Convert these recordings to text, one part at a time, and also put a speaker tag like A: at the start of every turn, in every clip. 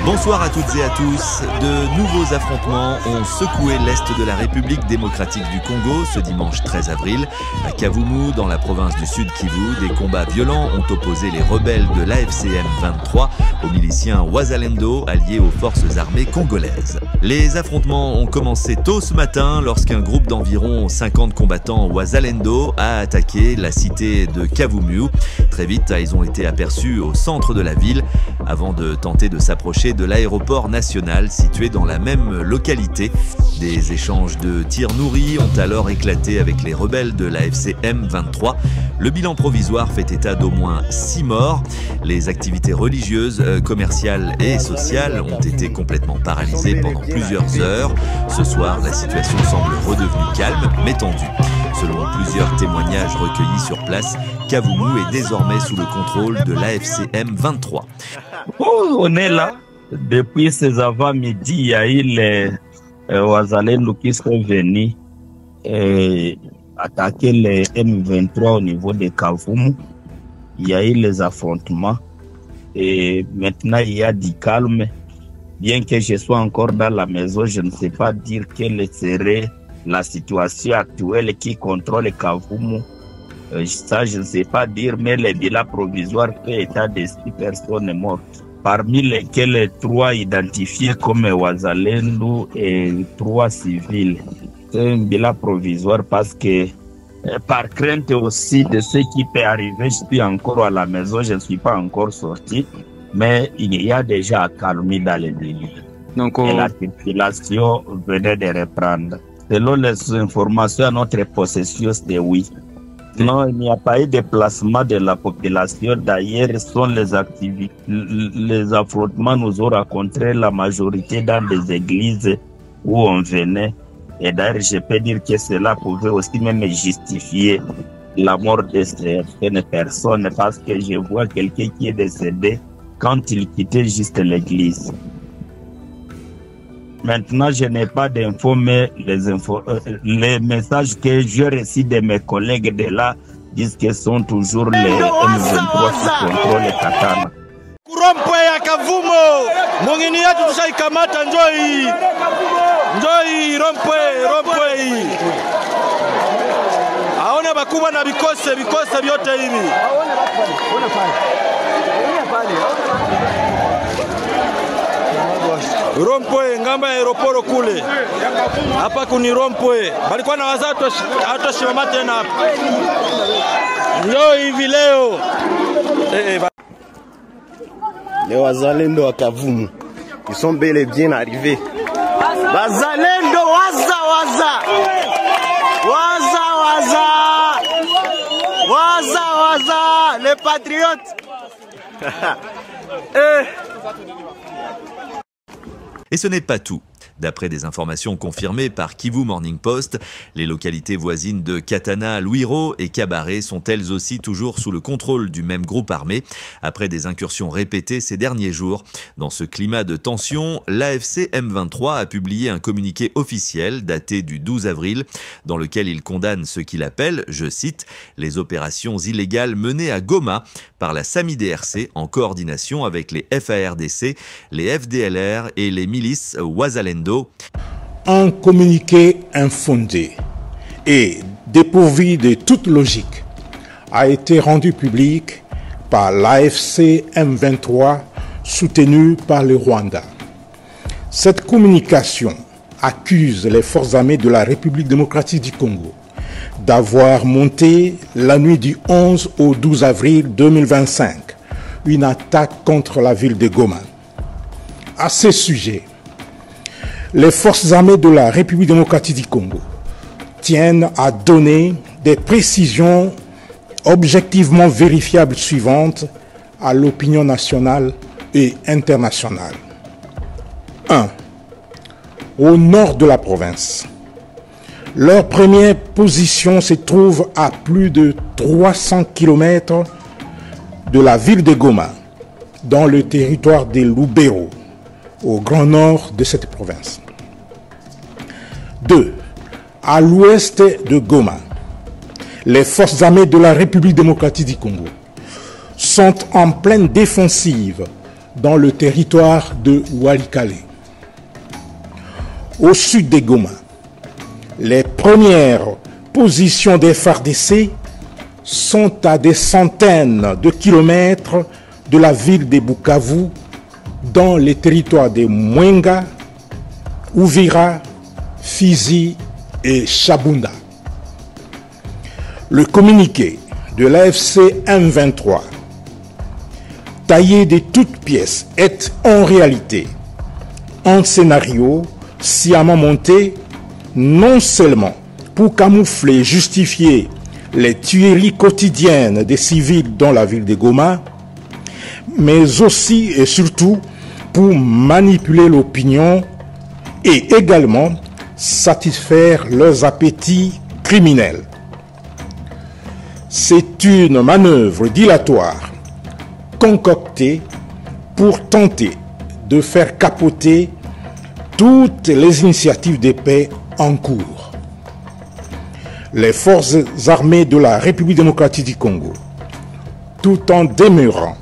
A: Bonsoir à toutes et à tous. De nouveaux affrontements ont secoué l'Est de la République démocratique du Congo ce dimanche 13 avril. À Kavumu, dans la province du Sud Kivu, des combats violents ont opposé les rebelles de l'AFC M23 aux miliciens Wazalendo alliés aux forces armées congolaises. Les affrontements ont commencé tôt ce matin lorsqu'un groupe d'environ 50 combattants Wazalendo a attaqué la cité de Kavumu. Très vite, ils ont été aperçus au centre de la ville avant de tenter de s'approcher de l'aéroport national situé dans la même localité. Des échanges de tirs nourris ont alors éclaté avec les rebelles de l'AFC M23. Le bilan provisoire fait état d'au moins 6 morts. Les activités religieuses, commerciales et sociales ont été complètement paralysées pendant plusieurs heures. Ce soir, la situation semble redevenue calme mais tendue. Selon plusieurs témoignages recueillis sur place, Kavumu est désormais sous le contrôle de l'AFC M23.
B: On est là. Depuis ces avant-midi, il y a eu les Wazalendo qui sont venus attaquer les M23 au niveau de Kavumu. Il y a eu les affrontements et maintenant il y a du calme. Bien que je sois encore dans la maison, je ne sais pas dire quelle serait la situation actuelle qui contrôle Kavumu. Ça, je ne sais pas dire, mais les bilans provisoires fait état de 6 personnes mortes, parmi lesquelles 3 identifiés comme Wazalendo et 3 civils. C'est un bilan provisoire parce que, par crainte aussi de ce qui peut arriver, je suis encore à la maison, je ne suis pas encore sorti, mais il y a déjà accalmie dans les délits. Donc, et la circulation venait de reprendre. Selon les informations à notre possession, c'est oui. Non, il n'y a pas eu de déplacement de la population. D'ailleurs, les affrontements nous ont rencontré la majorité dans des églises où on venait. Et d'ailleurs, je peux dire que cela pouvait aussi même justifier la mort de certaines personnes parce que je vois quelqu'un qui est décédé quand il quittait juste l'église. Maintenant, je n'ai pas d'infos, mais les messages que j'ai reçus de mes collègues de là disent que sont toujours les M23 qui contrôlent les Katana.
C: Kurompe ya Kavumu, mongini yetu tushaikamata, njoi rompe hii. Aone bakubwa na bikose vyote hivi. Rompwe ngamba ya aeroporo kule. Hapa kuni rompwe. Balikuwa na wazatu hatoshimama tena hapa. Ndio hivi leo.
D: Les Wazalendo à Kavumu, ils sont bel et bien arrivés. Wazalendo, waza, les patriotes.
A: Et ce n'est pas tout. D'après des informations confirmées par Kivu Morning Post, les localités voisines de Katana, Luiro et Kabaré sont elles aussi toujours sous le contrôle du même groupe armé, après des incursions répétées ces derniers jours. Dans ce climat de tension, l'AFC M23 a publié un communiqué officiel daté du 12 avril, dans lequel il condamne ce qu'il appelle, je cite, les opérations illégales menées à Goma par la SAMI-DRC en coordination avec les FARDC, les FDLR et les milices Wazalendo.
E: Un communiqué infondé et dépourvu de toute logique a été rendu public par l'AFC M23 soutenu par le Rwanda. Cette communication accuse les forces armées de la République démocratique du Congo d'avoir monté la nuit du 11 au 12 avril 2025 une attaque contre la ville de Goma. À ce sujet, les forces armées de la République démocratique du Congo tiennent à donner des précisions objectivement vérifiables suivantes à l'opinion nationale et internationale. 1. Au nord de la province, leur première position se trouve à plus de 300 km de la ville de Goma, dans le territoire de Lubero, au grand nord de cette province. 2. À l'ouest de Goma, les forces armées de la République démocratique du Congo sont en pleine défensive dans le territoire de Walikale. Au sud des Goma, les premières positions des FARDC sont à des centaines de kilomètres de la ville de Bukavu, dans les territoires de Mwenga, Uvira, Fizi et Chabunda. Le communiqué de l'AFC M23, taillé de toutes pièces, est en réalité un scénario sciemment monté, non seulement pour camoufler et justifier les tueries quotidiennes des civils dans la ville de Goma, mais aussi et surtout pour manipuler l'opinion et également satisfaire leurs appétits criminels. C'est une manœuvre dilatoire concoctée pour tenter de faire capoter toutes les initiatives de paix en cours. Les forces armées de la République démocratique du Congo, tout en demeurant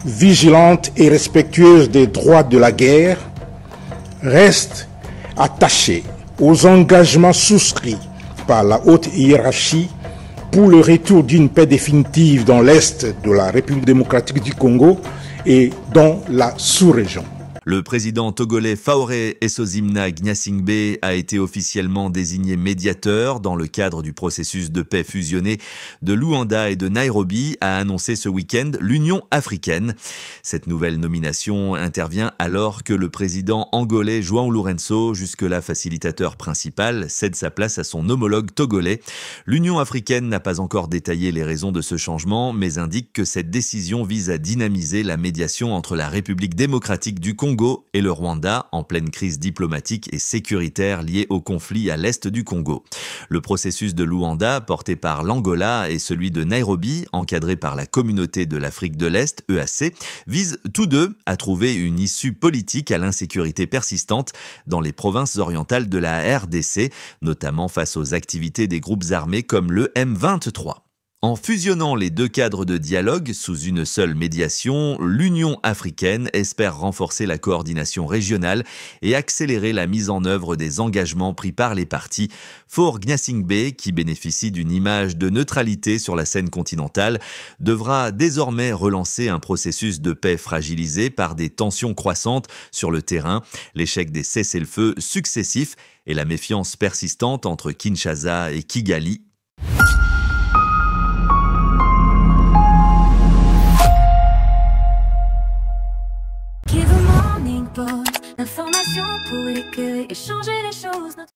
E: vigilantes et respectueuses des droits de la guerre, restent attachées aux engagements souscrits par la haute hiérarchie pour le retour d'une paix définitive dans l'Est de la République démocratique du Congo et dans la sous-région.
A: Le président togolais Faoré Essozimna Gnassingbé a été officiellement désigné médiateur dans le cadre du processus de paix fusionné de Luanda et de Nairobi, a annoncé ce week-end l'Union africaine. Cette nouvelle nomination intervient alors que le président angolais João Lourenço, jusque-là facilitateur principal, cède sa place à son homologue togolais. L'Union africaine n'a pas encore détaillé les raisons de ce changement, mais indique que cette décision vise à dynamiser la médiation entre la République démocratique du Congo et le Rwanda, en pleine crise diplomatique et sécuritaire liée au conflit à l'est du Congo. Le processus de Luanda, porté par l'Angola, et celui de Nairobi, encadré par la Communauté de l'Afrique de l'Est, EAC, visent tous deux à trouver une issue politique à l'insécurité persistante dans les provinces orientales de la RDC, notamment face aux activités des groupes armés comme le M23. En fusionnant les deux cadres de dialogue sous une seule médiation, l'Union africaine espère renforcer la coordination régionale et accélérer la mise en œuvre des engagements pris par les parties. Faure Gnassingbé, qui bénéficie d'une image de neutralité sur la scène continentale, devra désormais relancer un processus de paix fragilisé par des tensions croissantes sur le terrain, l'échec des cessez-le-feu successifs et la méfiance persistante entre Kinshasa et Kigali.
F: L'information pour éclairer et changer les